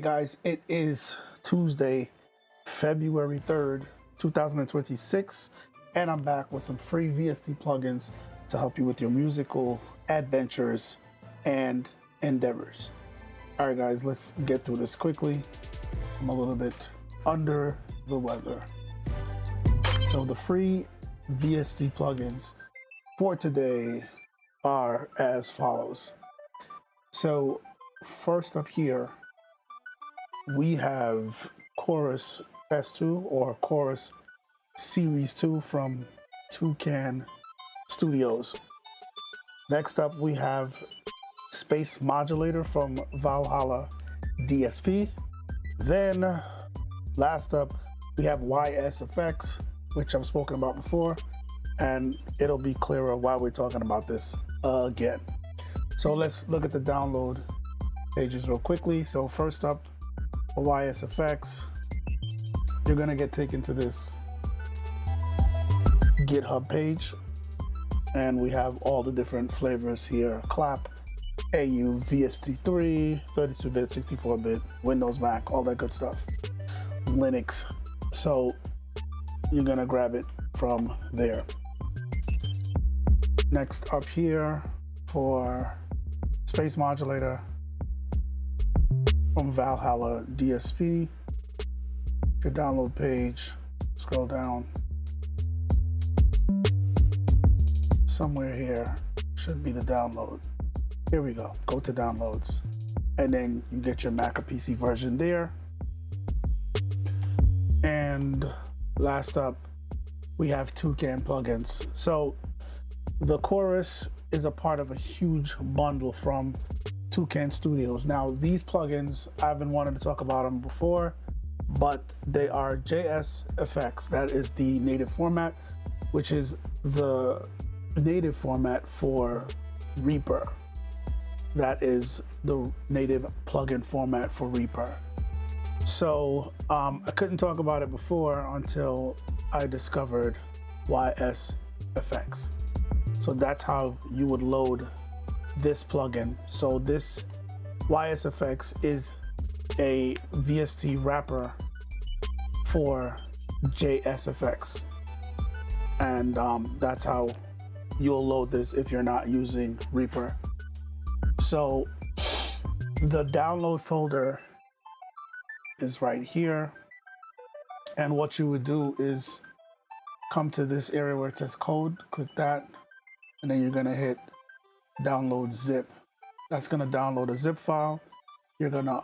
guys, it is Tuesday, February 3rd, 2026, and I'm back with some free VST plugins to help you with your musical adventures and endeavors. All right, guys, let's get through this quickly. I'm a little bit under the weather. So the free VST plugins for today are as follows. So first up here, we have Chorus S2 or Chorus Series 2 from Tukan Studios. Next up, we have Space Modulator from Valhalla DSP. Then last up, we have YSFX, which I've spoken about before, and it'll be clearer why we're talking about this again. So let's look at the download pages real quickly. So first up, for YSFX, you're gonna get taken to this GitHub page, and we have all the different flavors here: clap, AU, VST3, 32-bit, 64-bit, Windows, Mac, all that good stuff, Linux. So you're gonna grab it from there. Next up here, for Space Modulator from Valhalla DSP, your download page, scroll down. Somewhere here should be the download. Here we go, go to downloads. And then you get your Mac or PC version there. And last up, we have Tukan plugins. So the Chorus is a part of a huge bundle from Tukan Studios. Now, these plugins, I've been wanting to talk about them before, but they are YSFX. That is the native format, which is the native format for Reaper. That is the native plugin format for Reaper. So I couldn't talk about it before until I discovered YSFX. So that's how you would load this plugin. So this YSFX is a VST wrapper for YSFX, and that's how you'll load this if you're not using Reaper. So the download folder is right here, and what you would do is come to this area where it says code, click that, and then you're gonna hit download zip. That's gonna download a zip file. You're gonna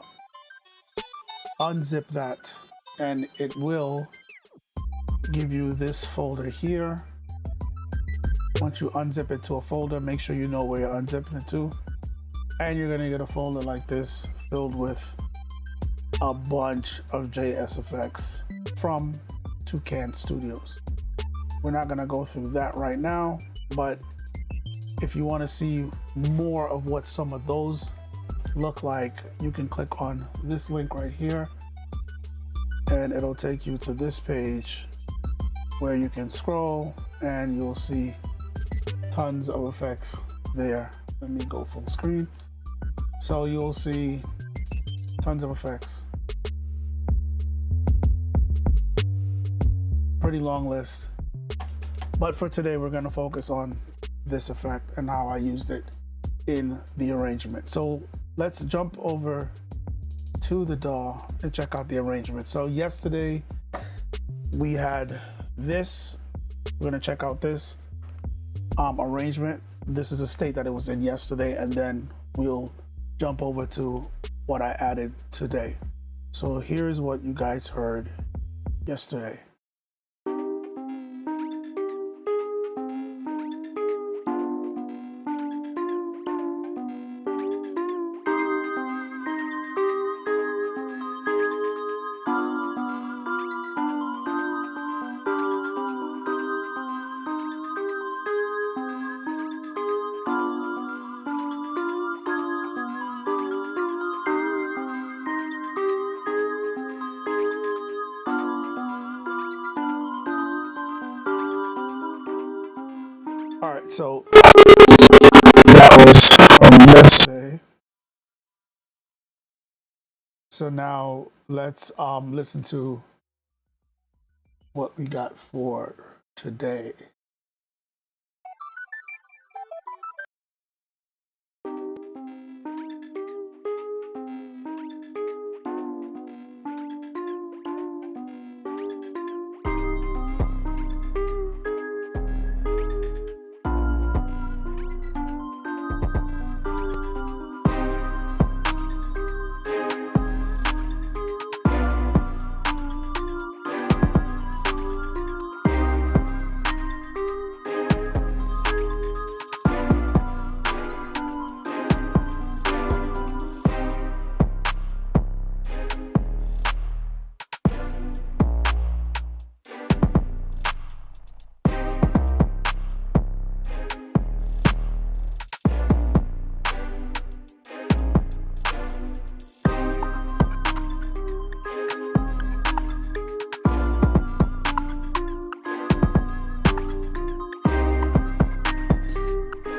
unzip that, and it will give you this folder here. Once you unzip it to a folder, make sure you know where you're unzipping it to, and you're gonna get a folder like this filled with a bunch of YSFX from Tukan Studios. We're not gonna go through that right now, but if you want to see more of what some of those look like, you can click on this link right here, and it'll take you to this page where you can scroll and you'll see tons of effects there. Let me go full screen. So you'll see tons of effects. Pretty long list. But for today, we're going to focus on this effect and how I used it in the arrangement. So let's jump over to the DAW and check out the arrangement. So yesterday we had this. We're going to check out this arrangement. This is a state that it was in yesterday, and then we'll jump over to what I added today. So here's what you guys heard yesterday. All right, so that was from yesterday. So now let's listen to what we got for today.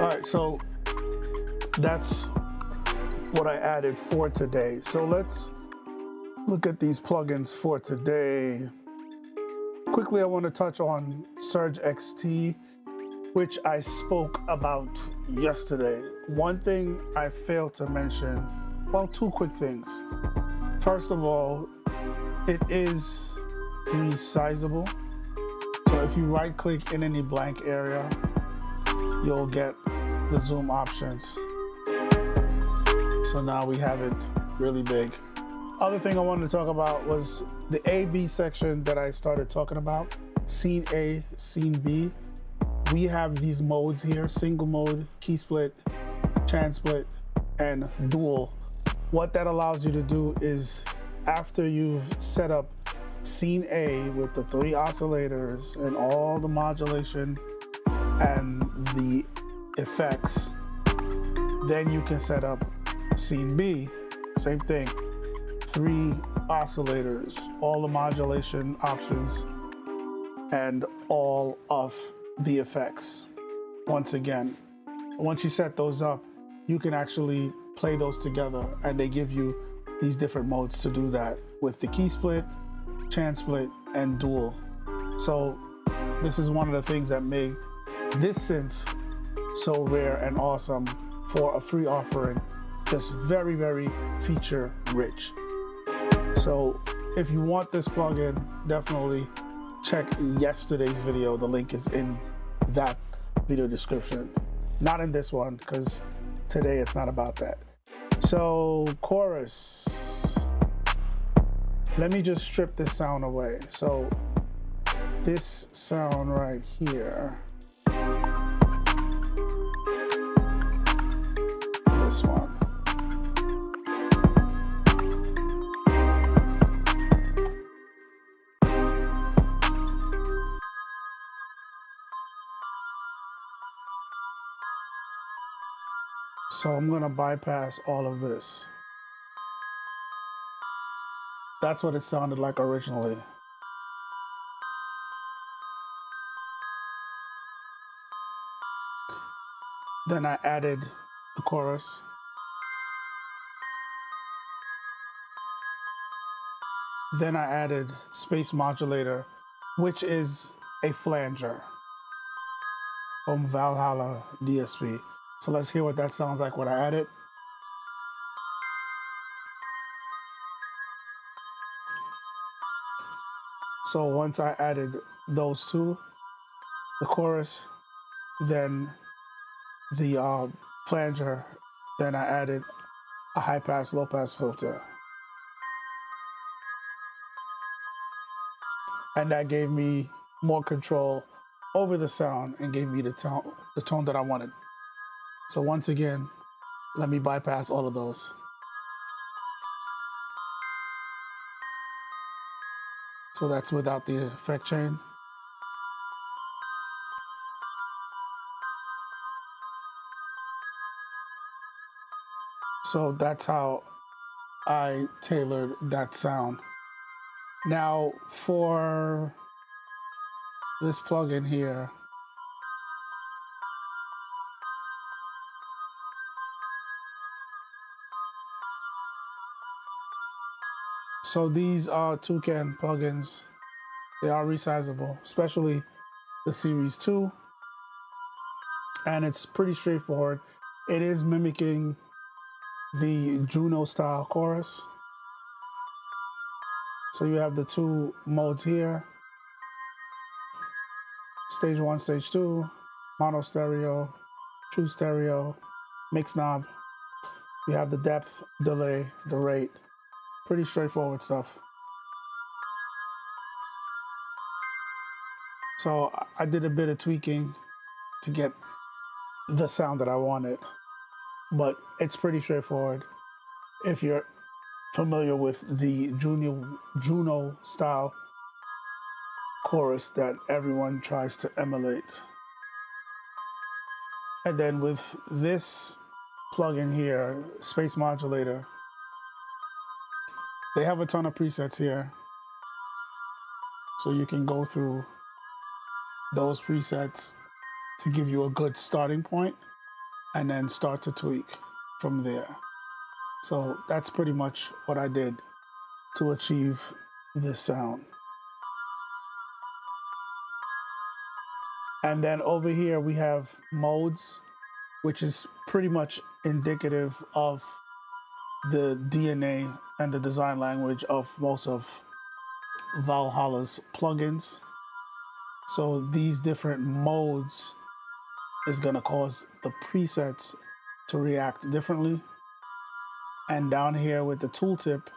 All right, so that's what I added for today. So let's look at these plugins for today. Quickly, I want to touch on Surge XT, which I spoke about yesterday. One thing I failed to mention, well, two quick things. First of all, it is resizable. So if you right click in any blank area, you'll get the zoom options. So now we have it really big. Other thing I wanted to talk about was the A-B section that I started talking about, scene A, scene B. We have these modes here, single mode, key split, chan split, and dual. What that allows you to do is after you've set up scene A with the 3 oscillators and all the modulation and the effects, then you can set up scene B, same thing, 3 oscillators, all the modulation options, and all of the effects. Once again, once you set those up, you can actually play those together, and they give you these different modes to do that with the key split, chan split, and dual. So this is one of the things that make this synth so rare and awesome for a free offering. Just very, very feature rich. So if you want this plugin, definitely check yesterday's video. The link is in that video description. Not in this one, because today it's not about that. So chorus. Let me just strip this sound away. So this sound right here, this one. So I'm gonna bypass all of this. That's what it sounded like originally. Then I added the chorus. Then I added space modulator, which is a flanger from Valhalla DSP. So let's hear what that sounds like when I add it. So once I added those two, the chorus, then the flanger, then I added a high pass, low pass filter. And that gave me more control over the sound and gave me the tone that I wanted. So once again, let me bypass all of those. So that's without the effect chain. So that's how I tailored that sound. Now for this plugin here, So these are Tukan plugins. They are resizable, especially the Series 2. And it's pretty straightforward. It is mimicking the Juno style chorus. So you have the two modes here. Stage 1, Stage 2, mono stereo, true stereo, mix knob. You have the depth, delay, the rate. Pretty straightforward stuff. So I did a bit of tweaking to get the sound that I wanted, but it's pretty straightforward if you're familiar with the Juno style chorus that everyone tries to emulate. And then with this plugin here, Space Modulator, they have a ton of presets here. So you can go through those presets to give you a good starting point and then start to tweak from there. So that's pretty much what I did to achieve this sound. And then over here we have modes, which is pretty much indicative of the DNA and the design language of most of Valhalla's plugins. So these different modes is going to cause the presets to react differently. And down here with the tooltip,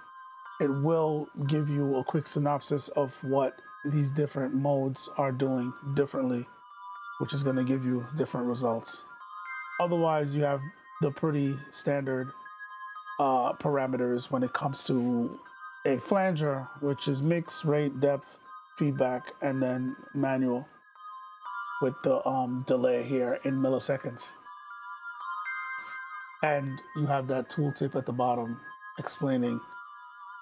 it will give you a quick synopsis of what these different modes are doing differently, which is going to give you different results. Otherwise, you have the pretty standard parameters when it comes to a flanger, which is mix, rate, depth, feedback, and then manual with the delay here in milliseconds. And you have that tooltip at the bottom explaining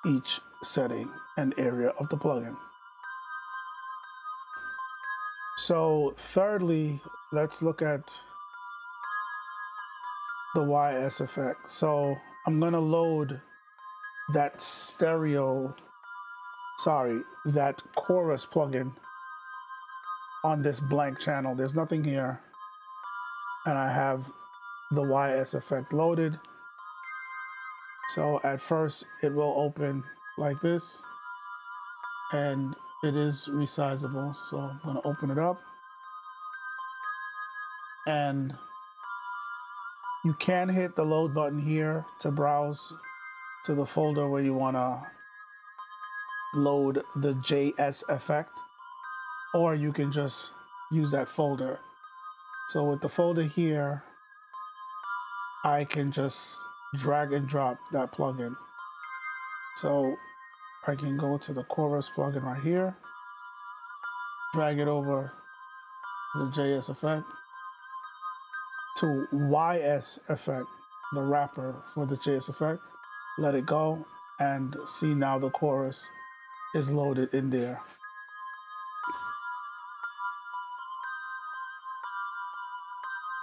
each setting and area of the plugin. So thirdly, let's look at the YSFX. So I'm gonna load that that chorus plugin on this blank channel. There's nothing here. And I have the YSFX loaded. So at first it will open like this, and it is resizable. So I'm gonna open it up, and you can hit the load button here to browse to the folder where you wanna load the JS effect, or you can just use that folder. So with the folder here, I can just drag and drop that plugin. So I can go to the chorus plugin right here, drag it over the JS effect to YS effect, the wrapper for the JS effect, let it go, and see now the chorus is loaded in there.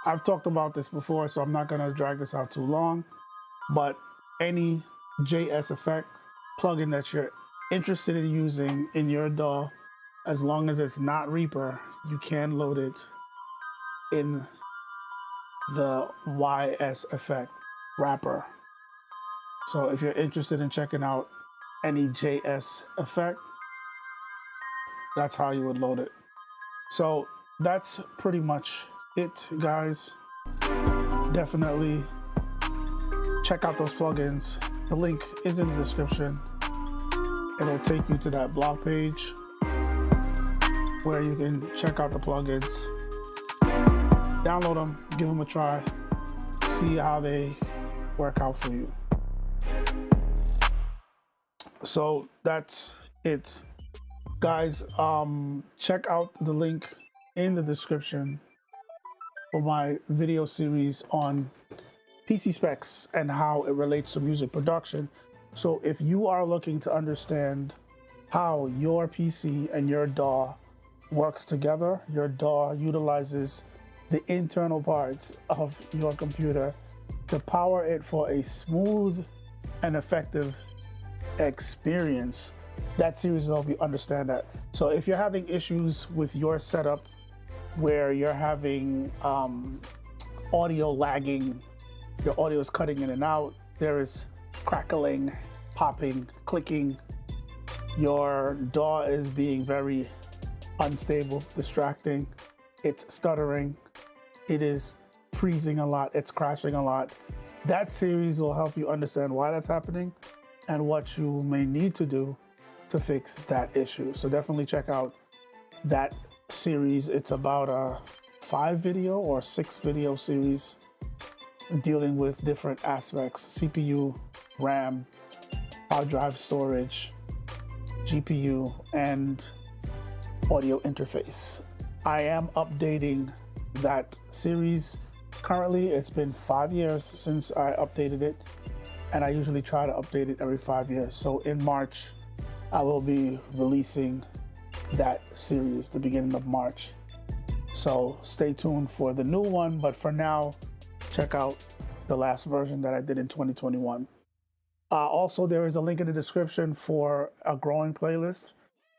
I've talked about this before, so I'm not gonna drag this out too long, but any JS effect plugin that you're interested in using in your DAW, as long as it's not Reaper, you can load it in the YS effect wrapper. So if you're interested in checking out any JS effect, that's how you would load it. So that's pretty much it, guys. Definitely check out those plugins. The link is in the description. It'll take you to that blog page where you can check out the plugins, download them, give them a try, see how they work out for you. So that's it, guys. Check out the link in the description for my video series on PC specs and how it relates to music production. So if you are looking to understand how your PC and your DAW works together, your DAW utilizes the internal parts of your computer to power it for a smooth and effective experience. That series will help you understand that. So if you're having issues with your setup where you're having audio lagging, your audio is cutting in and out, there is crackling, popping, clicking, your DAW is being very unstable, distracting, it's stuttering, it is freezing a lot, it's crashing a lot. That series will help you understand why that's happening and what you may need to do to fix that issue. So definitely check out that series. It's about a 5-video or 6-video series dealing with different aspects: CPU, RAM, hard drive storage, GPU, and audio interface. I am updating that series currently. It's been 5 years since I updated it, and I usually try to update it every 5 years. So in March, I will be releasing that series, the beginning of March. So stay tuned for the new one, but for now, check out the last version that I did in 2021. Also, there is a link in the description for a growing playlist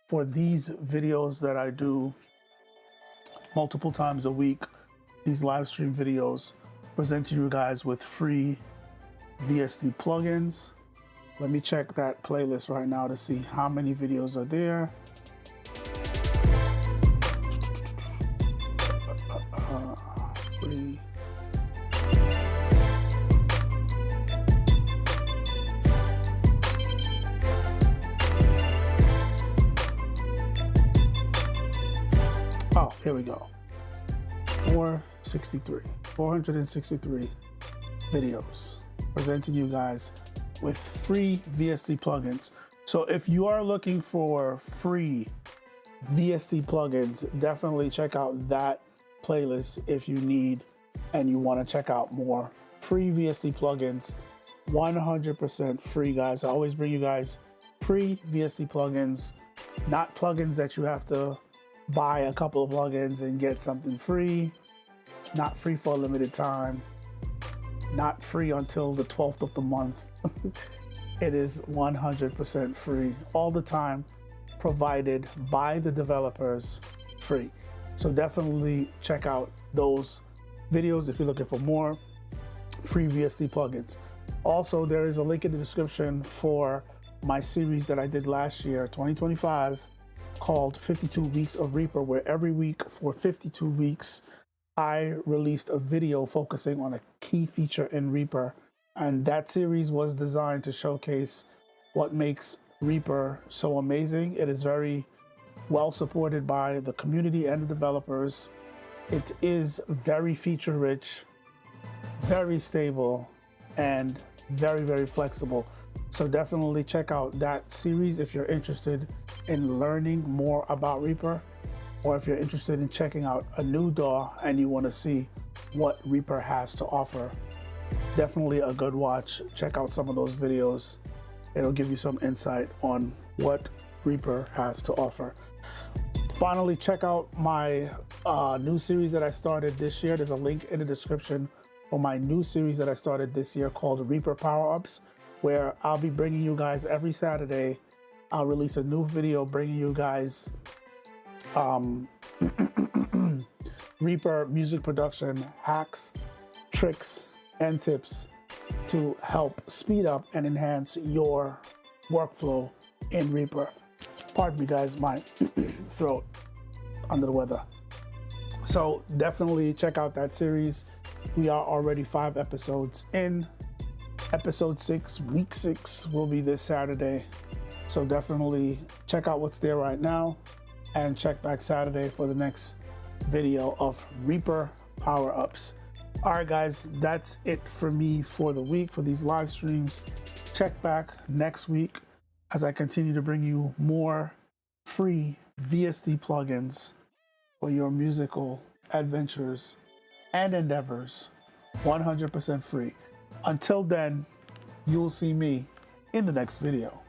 for these videos that I do multiple times a week, these live stream videos, presenting you guys with free VST plugins. Let me check that playlist right now to see how many videos are there. Free. Oh, here we go. 463 videos presenting you guys with free VST plugins. So if you are looking for free VST plugins, definitely check out that playlist if you need and you want to check out more free VST plugins. 100% free, guys. I always bring you guys free VST plugins, not plugins that you have to buy a couple of plugins and get something free. Not free for a limited time, not free until the 12th of the month. It is 100% free all the time, provided by the developers, free. So definitely check out those videos if you're looking for more free VST plugins. Also, there is a link in the description for my series that I did last year, 2025, called 52 Weeks of Reaper, where every week for 52 weeks, I released a video focusing on a key feature in Reaper. And that series was designed to showcase what makes Reaper so amazing. It is very well supported by the community and the developers. It is very feature rich, very stable, and very, very flexible. So definitely check out that series if you're interested in learning more about Reaper, or if you're interested in checking out a new DAW and you want to see what Reaper has to offer. Definitely a good watch. Check out some of those videos. It'll give you some insight on what Reaper has to offer. Finally, check out my new series that I started this year. There's a link in the description for my new series that I started this year called Reaper Power-Ups, where I'll be bringing you guys every Saturday. I'll release a new video bringing you guys Reaper music production hacks, tricks, and tips to help speed up and enhance your workflow in Reaper. Pardon me, guys, my throat under the weather. So definitely check out that series. We are already 5 episodes in. Episode 6, week 6 will be this Saturday. So definitely check out what's there right now and check back Saturday for the next video of Reaper Power-Ups. All right, guys, that's it for me for the week, for these live streams. Check back next week as I continue to bring you more free VST plugins for your musical adventures and endeavors, 100% free. Until then, you'll see me in the next video.